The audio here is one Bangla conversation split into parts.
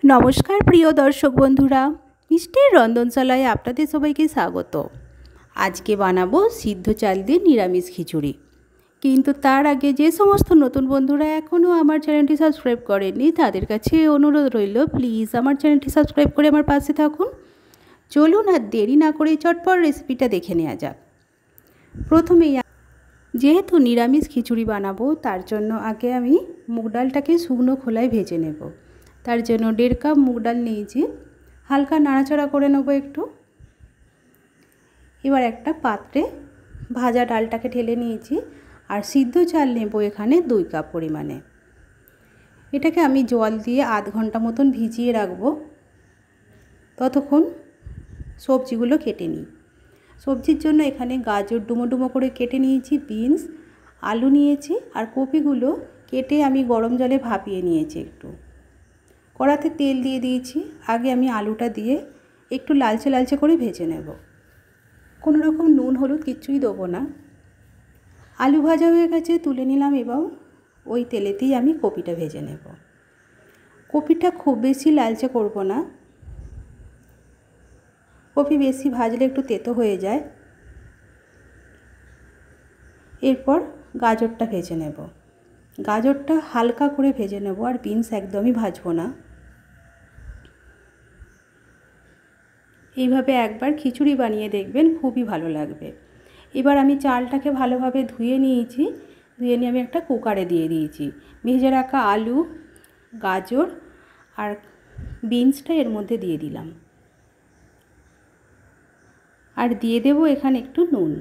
নমস্কার প্রিয় দর্শক বন্ধুরা, মিষ্টির রন্ধনশালায় আপনাদের সবাইকে স্বাগত। আজকে বানাবো সিদ্ধ চাল দিয়ে নিরামিষ খিচুড়ি। কিন্তু তার আগে যে সমস্ত নতুন বন্ধুরা এখনও আমার চ্যানেলটি সাবস্ক্রাইব করেননি তাদের কাছে অনুরোধ রইল, প্লিজ আমার চ্যানেলটি সাবস্ক্রাইব করে আমার পাশে থাকুন। চলুন আর দেরি না করে চটপট রেসিপিটা দেখে নেওয়া যাক। প্রথমেই যেহেতু নিরামিষ খিচুড়ি বানাবো তার জন্য আগে আমি মুগ ডালটাকে শুকনো খোলায় ভেজে নেব। তার জন্য 1.5 কাপ মুগ ডাল নিয়েছি, হালকা নাড়াচাড়া করে নেব একটু। এবার একটা পাত্রে ভাজা ডালটাকে ঢেলে নিয়েছি আর সিদ্ধ চাল নেব এখানে 2 কাপ পরিমাণে। এটাকে আমি জল দিয়ে আধ ঘন্টা মতন ভিজিয়ে রাখবো। ততক্ষণ সবজিগুলো কেটে নিই। সবজির জন্য এখানে গাজর ডুমো ডুমো করে কেটে নিয়েছি, বিনস, আলু নিয়েছি আর কপিগুলো কেটে আমি গরম জলে ভাপিয়ে নিয়েছি। একটু কড়াতে তেল দিয়ে দিয়েছি। আগে আমি আলুটা দিয়ে একটু লালচে লালচে করে ভেজে নেব। কোনো রকম নুন হলুদ কিচ্ছুই দেবো না। আলু ভাজা হয়ে গেছে, তুলে নিলাম। এবং ওই তেলেতেই আমি কপিটা ভেজে নেব। কপিটা খুব বেশি লালচে করব না, কপি বেশি ভাজলে একটু তেতো হয়ে যায়। এরপর গাজরটা ভেজে নেব। গাজরটা হালকা করে ভেজে নেব আর বিনস একদমই ভাজবো না। এইভাবে একবার খিচুড়ি বানিয়ে দেখবেন, খুবই ভালো লাগবে। এবার আমি চালটাকে ভালোভাবে ধুয়ে নিয়েছি। ধুয়ে নিয়ে আমি একটা কুকারে দিয়ে দিয়েছি। ভেজে রাখা আলু, গাজর আর বিনসটা এর মধ্যে দিয়ে দিলাম। আর দিয়ে দেব এখানে একটু নুন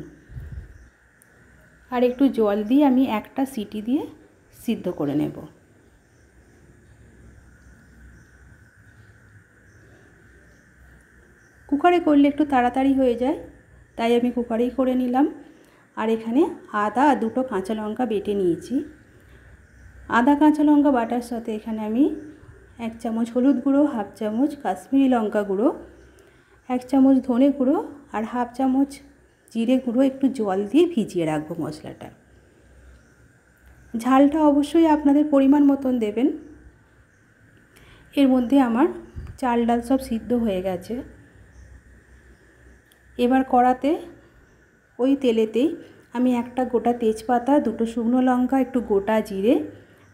আর একটু জল দিয়ে আমি একটা সিটি দিয়ে সিদ্ধ করে নেব। কুকারে করলে একটু তাড়াতাড়ি হয়ে যায়, তাই আমি কুকারেই করে নিলাম। আর এখানে আদা আর 2টো কাঁচা লঙ্কা বেটে নিয়েছি। আদা কাঁচা লঙ্কা বাটার সাথে এখানে আমি 1 চামচ হলুদ গুঁড়ো, 1/2 চামচ কাশ্মীরি লঙ্কা গুঁড়ো, 1 চামচ ধনে গুঁড়ো আর 1/2 চামচ জিরে গুঁড়ো একটু জল দিয়ে ভিজিয়ে রাখবো মশলাটা। ঝালটা অবশ্যই আপনাদের পরিমাণ মতন দেবেন। এর মধ্যে আমার চাল ডাল সব সিদ্ধ হয়ে গেছে। এবার কড়াতে ওই তেলেতেই আমি একটা গোটা তেজপাতা, 2টো শুকনো লঙ্কা, একটু গোটা জিরে,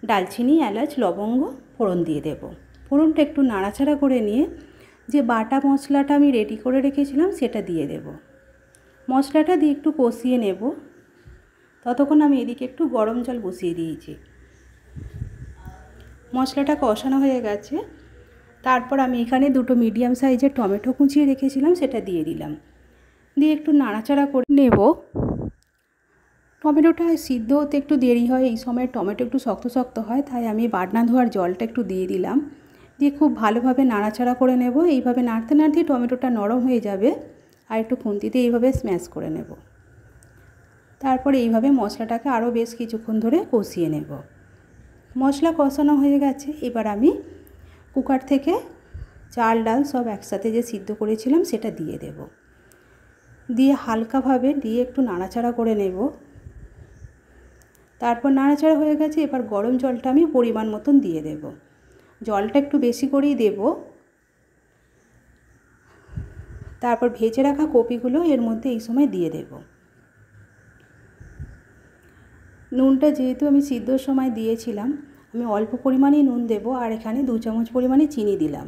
দারচিনি, এলাচ, লবঙ্গ ফোড়ন দিয়ে দেব। ফোড়নটা একটু নাড়াচাড়া করে নিয়ে যে বাটা মশলাটা আমি রেডি করে রেখেছিলাম সেটা দিয়ে দেব। মশলাটা দিয়ে একটু কষিয়ে নেব। ততক্ষণ আমি এদিকে একটু গরম জল বসিয়ে দিয়েছি। মশলাটা কষানো হয়ে গেছে। তারপর আমি এখানে 2টো মিডিয়াম সাইজের টমেটো কুচিয়ে রেখেছিলাম, সেটা দিয়ে দিলাম। দিয়ে একটু নাড়াচাড়া করে নেব। টমেটোটা সিদ্ধ হতে একটু দেরি হয়, এই সময় টমেটো একটু শক্ত শক্ত হয়, তাই আমি বাটনা ধোয়ার জলটা একটু দিয়ে দিলাম। দিয়ে খুব ভালোভাবে নাড়াচাড়া করে নেব। এইভাবে নাড়তে নাড়তেই টমেটোটা নরম হয়ে যাবে আর একটু খুন্তিতে এইভাবে স্ম্যাশ করে নেব। তারপরে এইভাবে মশলাটাকে আরও বেশ কিছুক্ষণ ধরে কষিয়ে নেব। মশলা কষানো হয়ে গেছে। এবার আমি কুকার থেকে চাল ডাল সব একসাথে যে সিদ্ধ করেছিলাম সেটা দিয়ে দেব। দিয়ে হালকাভাবে দিয়ে একটু নাড়াচাড়া করে নেব। তারপর নাড়াচাড়া হয়ে গেছে। এবার গরম জলটা আমি পরিমাণ মতন দিয়ে দেব। জলটা একটু বেশি করেই দেব। তারপর ভেজে রাখা কপিগুলো এর মধ্যে এই সময় দিয়ে দেব। নুনটা যেহেতু আমি সিদ্ধর সময় দিয়েছিলাম, আমি অল্প পরিমাণেই নুন দেব। আর এখানে 2 চামচ পরিমাণে চিনি দিলাম।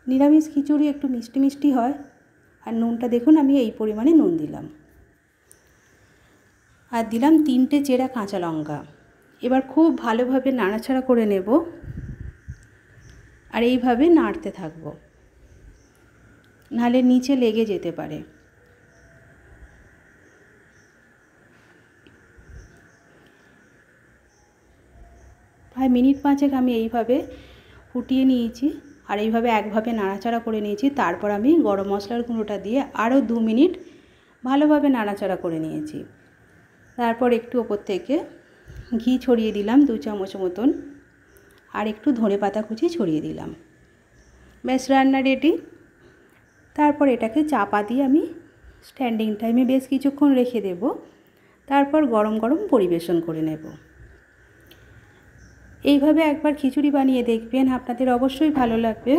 নিরামিষ খিচুড়ি একটু মিষ্টি মিষ্টি হয়। আর নুনটা দেখুন আমি এই পরিমাণে নুন দিলাম। আর দিলাম 3টে চেরা কাঁচা লঙ্কা। এবার খুব ভালোভাবে নাড়াচাড়া করে নেব আর এইভাবে নাড়তে থাকবো, নাহলে নিচে লেগে যেতে পারে। প্রায় মিনিট 5 আমি এইভাবে ফুটিয়ে নিয়েছি আর এইভাবে একভাবে নাড়াচাড়া করে নিয়েছি। তারপর আমি গরম মশলার গুঁড়োটা দিয়ে আরও 2 মিনিট ভালোভাবে নাড়াচাড়া করে নিয়েছি। তারপর একটু ওপর থেকে ঘি ছড়িয়ে দিলাম 2 চামচ মতন আর একটু ধনেপাতা কুচি ছড়িয়ে দিলাম। ব্যাস, রান্না রেডি। তারপর এটাকে চাপা দিয়ে আমি স্ট্যান্ডিং টাইমে বেশ কিছুক্ষণ রেখে দেব। তারপর গরম গরম পরিবেশন করে নেব। এইভাবে একবার খিচুড়ি বানিয়ে দেখবেন, আপনাদের অবশ্যই ভালো লাগবে।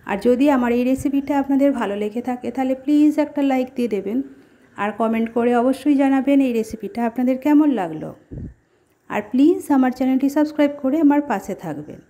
আর যদি আমার এই রেসিপিটা আপনাদের ভালো লেগে থাকে তাহলে প্লিজ একটা লাইক দিয়ে দেবেন, আর কমেন্ট করে অবশ্যই জানাবেন এই রেসিপিটা আপনাদের কেমন লাগলো। আর প্লিজ আমার চ্যানেলটি সাবস্ক্রাইব করে আমার পাশে থাকবেন।